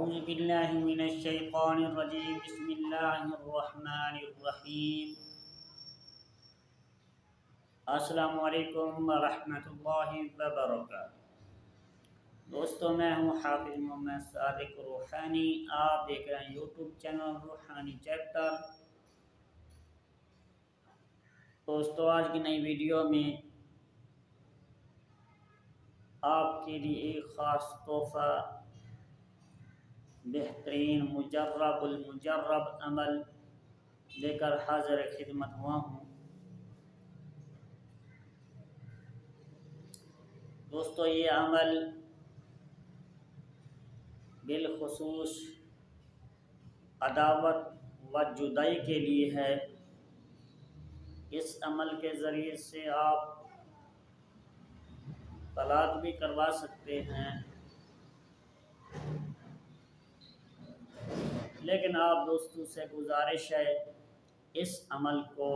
اعوذ باللہ من الشیطان الرجیم بسم اللہ الرحمن الرحیم السلام علیکم ورحمۃ اللہ وبرکاتہ۔ دوستو، میں ہوں حافظ محمد صادق روحانی۔ آپ دیکھ رہے ہیں یوٹیوب چینل روحانی چیپٹر۔ دوستو، آج کی نئی ویڈیو میں آپ کے لیے ایک خاص تحفہ، بہترین مجرب المجرب عمل لے کر حاضر خدمت ہوا ہوں۔ دوستو، یہ عمل بالخصوص عداوت و جدائی کے لیے ہے۔ اس عمل کے ذریعے سے آپ طلاق بھی کروا سکتے ہیں، لیکن آپ دوستوں سے گزارش ہے اس عمل کو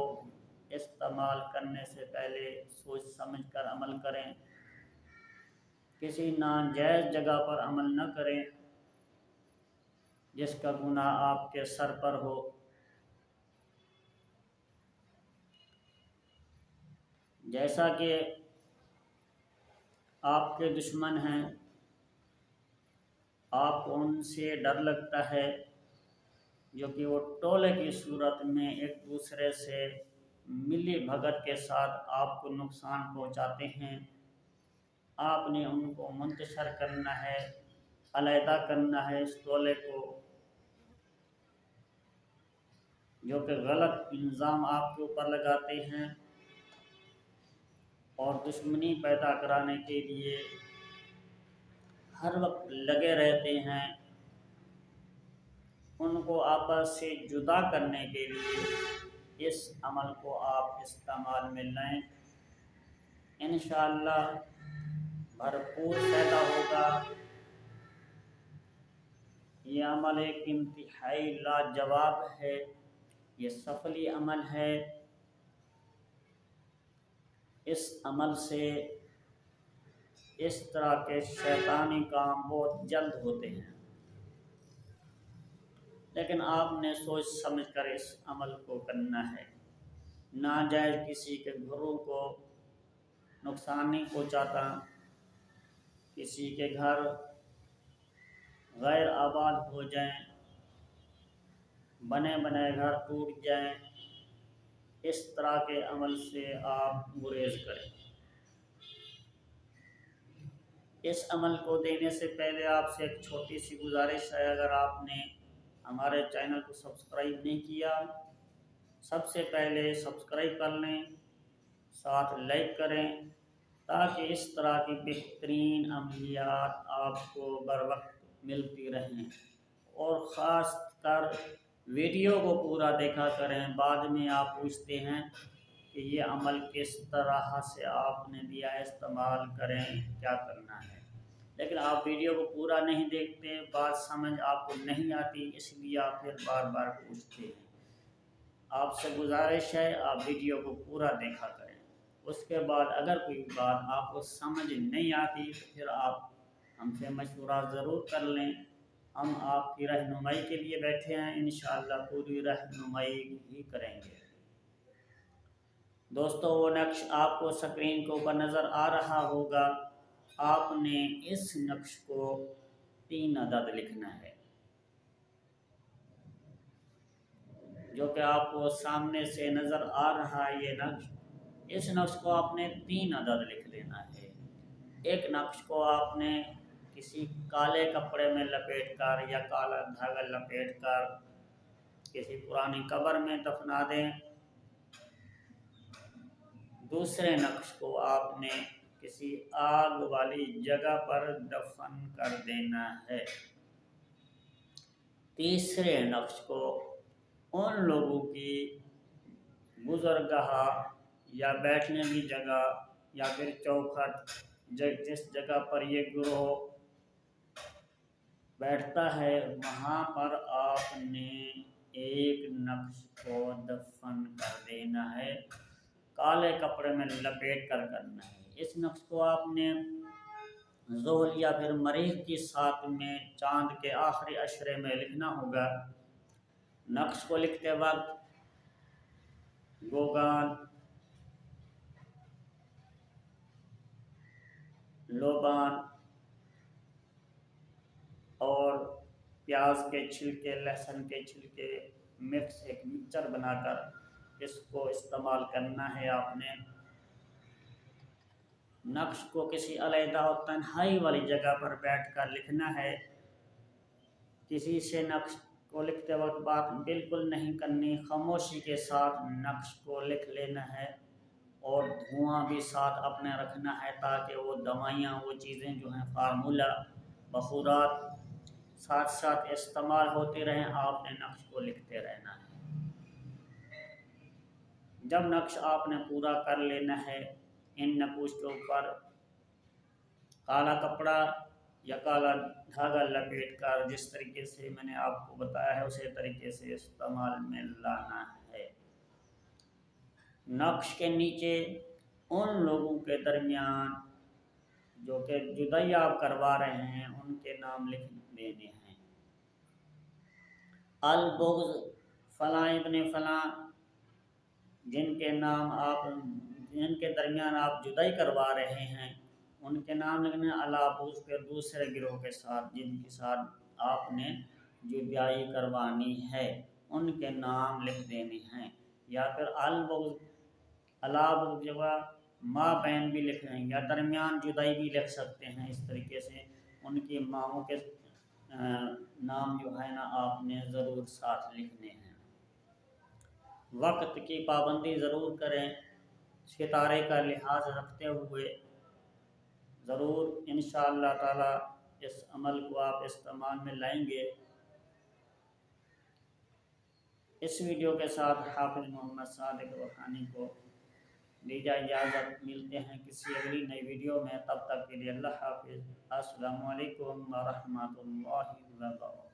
استعمال کرنے سے پہلے سوچ سمجھ کر عمل کریں، کسی ناجائز جگہ پر عمل نہ کریں جس کا گناہ آپ کے سر پر ہو۔ جیسا کہ آپ کے دشمن ہیں، آپ کو ان سے ڈر لگتا ہے، جو کہ وہ ٹولے کی صورت میں ایک دوسرے سے ملی بھگت کے ساتھ آپ کو نقصان پہنچاتے ہیں۔ آپ نے ان کو منتشر کرنا ہے، علیحدہ کرنا ہے اس ٹولے کو، جو کہ غلط الزام آپ کے اوپر لگاتے ہیں اور دشمنی پیدا کرانے کے لیے ہر وقت لگے رہتے ہیں۔ ان کو آپس سے جدا کرنے کے لیے اس عمل کو آپ استعمال میں لائیں، انشاءاللہ بھرپور فائدہ ہوگا۔ یہ عمل ایک انتہائی لاجواب ہے، یہ سفلی عمل ہے۔ اس عمل سے اس طرح کے شیطانی کام بہت جلد ہوتے ہیں، لیکن آپ نے سوچ سمجھ کر اس عمل کو کرنا ہے۔ ناجائز کسی کے گھروں کو نقصان نہیں پہنچاتا، کسی کے گھر غیر آباد ہو جائیں، بنے بنائے گھر ٹوٹ جائیں، اس طرح کے عمل سے آپ گریز کریں۔ اس عمل کو دینے سے پہلے آپ سے ایک چھوٹی سی گزارش ہے، اگر آپ نے ہمارے چینل کو سبسکرائب نہیں کیا، سب سے پہلے سبسکرائب کر لیں، ساتھ لائک کریں، تاکہ اس طرح کی بہترین عملیات آپ کو بر وقت ملتی رہیں، اور خاص کر ویڈیو کو پورا دیکھا کریں۔ بعد میں آپ پوچھتے ہیں کہ یہ عمل کس طرح سے آپ نے دیا ہے، استعمال کریں، کیا کرنا ہے، لیکن آپ ویڈیو کو پورا نہیں دیکھتے، بات سمجھ آپ کو نہیں آتی، اس لیے آپ پھر بار بار پوچھتے ہیں۔ آپ سے گزارش ہے آپ ویڈیو کو پورا دیکھا کریں، اس کے بعد اگر کوئی بات آپ کو سمجھ نہیں آتی تو پھر آپ ہم سے مشورہ ضرور کر لیں، ہم آپ کی رہنمائی کے لیے بیٹھے ہیں، انشاءاللہ پوری رہنمائی ہی کریں گے۔ دوستو، وہ نقش آپ کو سکرین کے اوپر نظر آ رہا ہوگا، آپ نے اس نقش کو 3 عدد لکھنا ہے، جو کہ آپ کو سامنے سے نظر آ رہا ہے یہ نقش۔ اس نقش کو آپ نے 3 عدد لکھ لینا ہے۔ ایک نقش کو آپ نے کسی کالے کپڑے میں لپیٹ کر یا کالا دھاگا لپیٹ کر کسی پرانی قبر میں دفنا دیں۔ دوسرے نقش کو آپ نے کسی آگ والی جگہ پر دفن کر دینا ہے۔ تیسرے نقش کو ان لوگوں کی گزرگاہ یا بیٹھنے کی جگہ یا پھر چوکھٹ، جس جگہ پر یہ گروہ بیٹھتا ہے، وہاں پر آپ نے ایک نقش کو دفن کر دینا ہے، کالے کپڑے میں لپیٹ کر کرنا ہے۔ اس نقش کو آپ نے ذوال یا پھر مریخ کی ساتھ میں چاند کے آخری عشرے میں لکھنا ہوگا۔ نقش کو لکھتے وقت گوگان، لوبان اور پیاز کے چھلکے، لہسن کے چھلکے مکس ایک مکسچر بنا کر اس کو استعمال کرنا ہے۔ آپ نے نقش کو کسی علیحدہ اور تنہائی والی جگہ پر بیٹھ کر لکھنا ہے۔ کسی سے نقش کو لکھتے وقت بات بالکل نہیں کرنی، خاموشی کے ساتھ نقش کو لکھ لینا ہے اور دھواں بھی ساتھ اپنے رکھنا ہے تاکہ وہ دوائیاں، وہ چیزیں جو ہیں فارمولہ، بخورات ساتھ ساتھ استعمال ہوتے رہیں۔ آپ نے نقش کو لکھتے رہنا ہے۔ جب نقش آپ نے پورا کر لینا ہے، ان نقوش کے اوپر کالا کپڑا یا کالا دھاگا لپیٹ کر جس طریقے سے میں نے آپ کو بتایا ہے اسی طریقے سے استعمال میں لانا ہے۔ نقش کے نیچے ان لوگوں کے درمیان جو کہ جدائی آپ کروا رہے ہیں ان کے نام لکھ دینے ہیں۔ البغض فلاں ابن فلاں، جن کے درمیان آپ جدائی کروا رہے ہیں ان کے نام لکھنے۔ الابغض پھر دوسرے گروہ کے ساتھ جن کے ساتھ آپ نے جدائی کروانی ہے ان کے نام لکھ دینے ہیں۔ یا پھر الابغض جگہ ماں بہن بھی لکھ رہے ہیں یا درمیان جدائی بھی لکھ سکتے ہیں۔ اس طریقے سے ان کی ماؤں کے نام جو ہے نا آپ نے ضرور ساتھ لکھنے ہیں۔ وقت کی پابندی ضرور کریں، ستارے کا لحاظ رکھتے ہوئے ضرور انشاءاللہ تعالی اس عمل کو آپ استعمال میں لائیں گے۔ اس ویڈیو کے ساتھ حافظ محمد صادق روحانی کو دیجیے اجازت، ملتے ہیں کسی اگلی نئی ویڈیو میں، تب تک کے لیے اللہ حافظ۔ السلام علیکم ورحمۃ اللہ وبرکاتہ۔